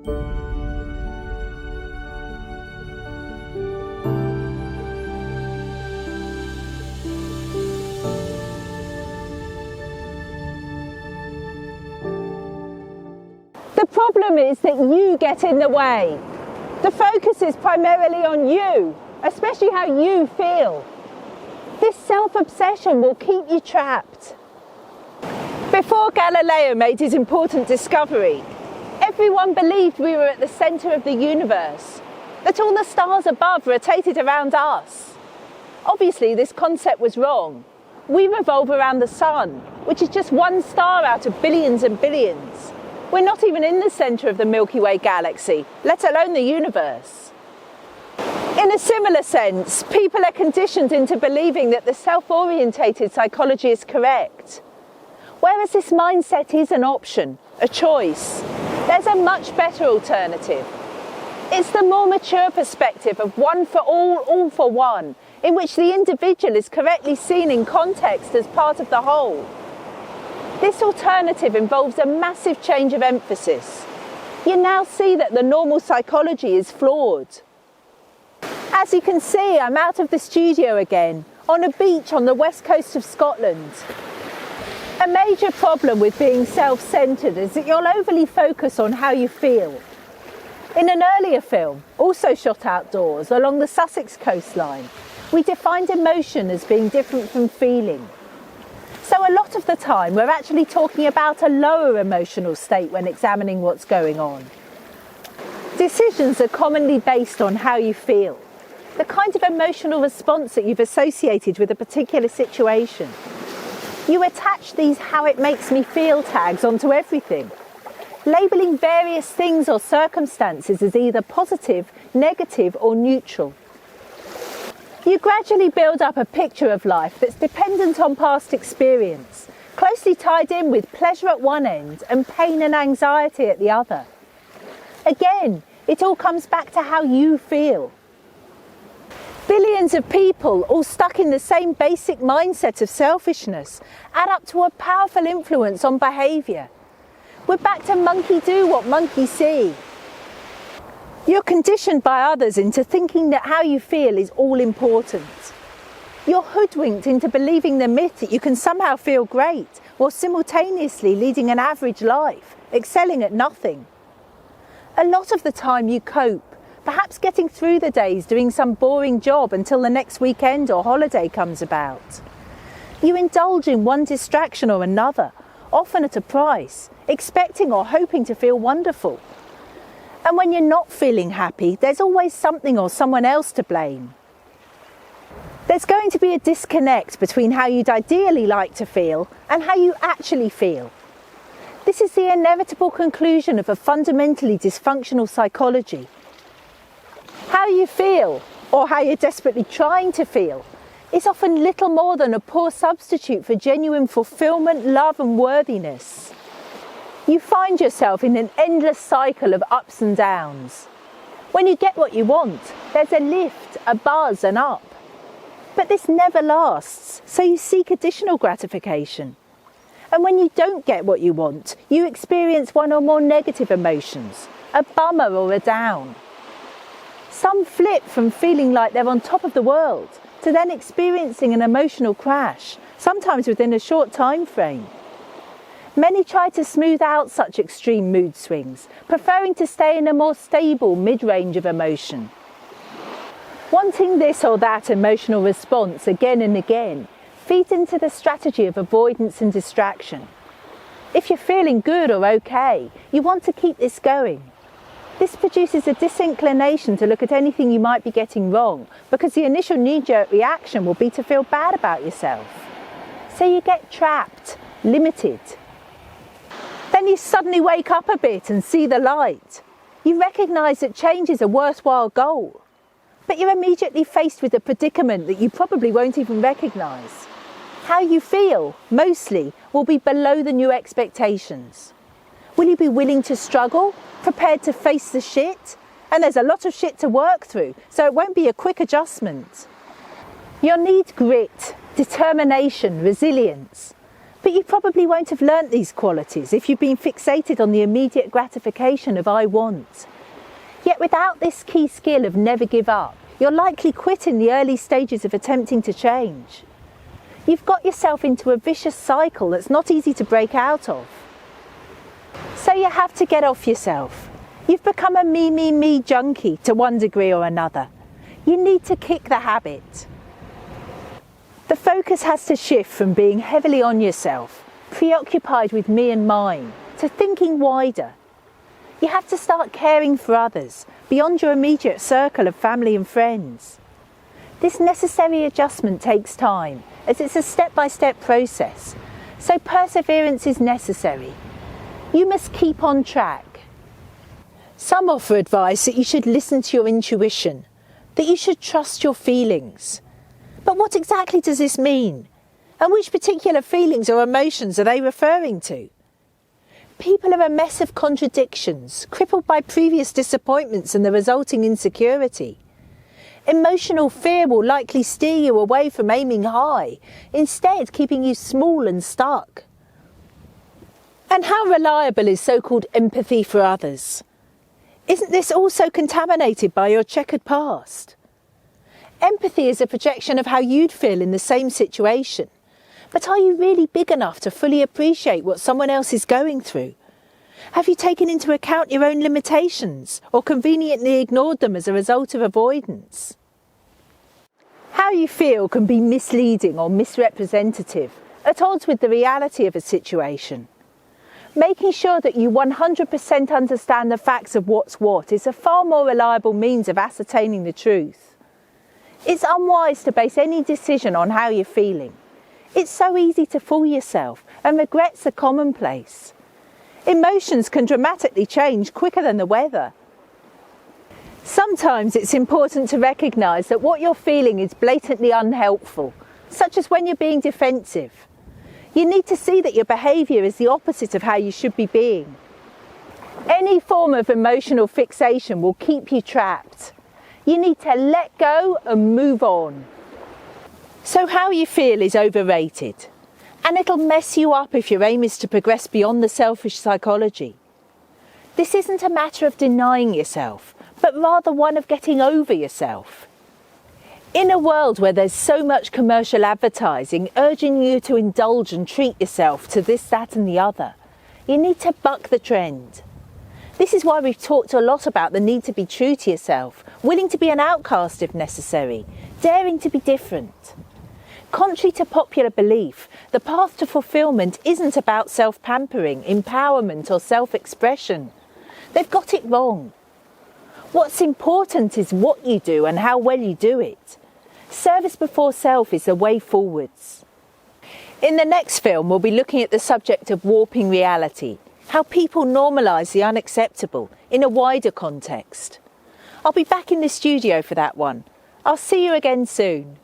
The problem is that you get in the way. The focus is primarily on you, especially how you feel. This self-obsession will keep you trapped. Before Galileo made his important discovery, everyone believed we were at the centre of the universe, that all the stars above rotated around us. Obviously, this concept was wrong. We revolve around the sun, which is just one star out of billions and billions. We're not even in the centre of the Milky Way galaxy, let alone the universe. In a similar sense, people are conditioned into believing that the self-orientated psychology is correct. Whereas this mindset is an option, a choice, there's a much better alternative. It's the more mature perspective of one for all for one, in which the individual is correctly seen in context as part of the whole. This alternative involves a massive change of emphasis. You now see that the normal psychology is flawed. As you can see, I'm out of the studio again, on a beach on the west coast of Scotland. A major problem with being self-centred is that you'll overly focus on how you feel. In an earlier film, also shot outdoors along the Sussex coastline, we defined emotion as being different from feeling. So a lot of the time we're actually talking about a lower emotional state when examining what's going on. Decisions are commonly based on how you feel, the kind of emotional response that you've associated with a particular situation. You attach these how it makes me feel tags onto everything, labelling various things or circumstances as either positive, negative or neutral. You gradually build up a picture of life that's dependent on past experience, closely tied in with pleasure at one end and pain and anxiety at the other. Again, it all comes back to how you feel. Billions of people, all stuck in the same basic mindset of selfishness, add up to a powerful influence on behaviour. We're back to monkey do what monkey see. You're conditioned by others into thinking that how you feel is all important. You're hoodwinked into believing the myth that you can somehow feel great while simultaneously leading an average life, excelling at nothing. A lot of the time you cope, perhaps getting through the days doing some boring job until the next weekend or holiday comes about. You indulge in one distraction or another, often at a price, expecting or hoping to feel wonderful. And when you're not feeling happy, there's always something or someone else to blame. There's going to be a disconnect between how you'd ideally like to feel and how you actually feel. This is the inevitable conclusion of a fundamentally dysfunctional psychology. How you feel, or how you're desperately trying to feel, is often little more than a poor substitute for genuine fulfillment, love and worthiness. You find yourself in an endless cycle of ups and downs. When you get what you want, there's a lift, a buzz, an up. But this never lasts, so you seek additional gratification. And when you don't get what you want, you experience one or more negative emotions, a bummer or a down. Some flip from feeling like they're on top of the world to then experiencing an emotional crash, sometimes within a short time frame. Many try to smooth out such extreme mood swings, preferring to stay in a more stable mid-range of emotion. Wanting this or that emotional response again and again feeds into the strategy of avoidance and distraction. If you're feeling good or okay, you want to keep this going. This produces a disinclination to look at anything you might be getting wrong, because the initial knee-jerk reaction will be to feel bad about yourself. So you get trapped, limited. Then you suddenly wake up a bit and see the light. You recognise that change is a worthwhile goal, but you're immediately faced with a predicament that you probably won't even recognise. How you feel, mostly, will be below the new expectations. Will you be willing to struggle, prepared to face the shit? And there's a lot of shit to work through, so it won't be a quick adjustment. You'll need grit, determination, resilience. But you probably won't have learnt these qualities if you've been fixated on the immediate gratification of I want. Yet without this key skill of never give up, you'll likely quit in the early stages of attempting to change. You've got yourself into a vicious cycle that's not easy to break out of. So you have to get off yourself. You've become a me junkie to one degree or another. You need to kick the habit. The focus has to shift from being heavily on yourself, preoccupied with me and mine, to thinking wider. You have to start caring for others, beyond your immediate circle of family and friends. This necessary adjustment takes time, as it's a step-by-step process, so perseverance is necessary. You must keep on track. Some offer advice that you should listen to your intuition, that you should trust your feelings. But what exactly does this mean? And which particular feelings or emotions are they referring to? People are a mess of contradictions, crippled by previous disappointments and the resulting insecurity. Emotional fear will likely steer you away from aiming high, instead keeping you small and stuck. And how reliable is so-called empathy for others? Isn't this also contaminated by your checkered past? Empathy is a projection of how you'd feel in the same situation. But are you really big enough to fully appreciate what someone else is going through? Have you taken into account your own limitations or conveniently ignored them as a result of avoidance? How you feel can be misleading or misrepresentative, at odds with the reality of a situation. Making sure that you 100% understand the facts of what's what is a far more reliable means of ascertaining the truth. It's unwise to base any decision on how you're feeling. It's so easy to fool yourself, and regrets are commonplace. Emotions can dramatically change quicker than the weather. Sometimes it's important to recognise that what you're feeling is blatantly unhelpful, such as when you're being defensive. You need to see that your behaviour is the opposite of how you should be being. Any form of emotional fixation will keep you trapped. You need to let go and move on. So how you feel is overrated, and it'll mess you up if your aim is to progress beyond the selfish psychology. This isn't a matter of denying yourself, but rather one of getting over yourself. In a world where there's so much commercial advertising urging you to indulge and treat yourself to this, that and the other, you need to buck the trend. This is why we've talked a lot about the need to be true to yourself, willing to be an outcast if necessary, daring to be different. Contrary to popular belief, the path to fulfilment isn't about self-pampering, empowerment or self-expression. They've got it wrong. What's important is what you do and how well you do it. Service before self is the way forwards. In the next film, we'll be looking at the subject of warping reality, how people normalise the unacceptable in a wider context. I'll be back in the studio for that one. I'll see you again soon.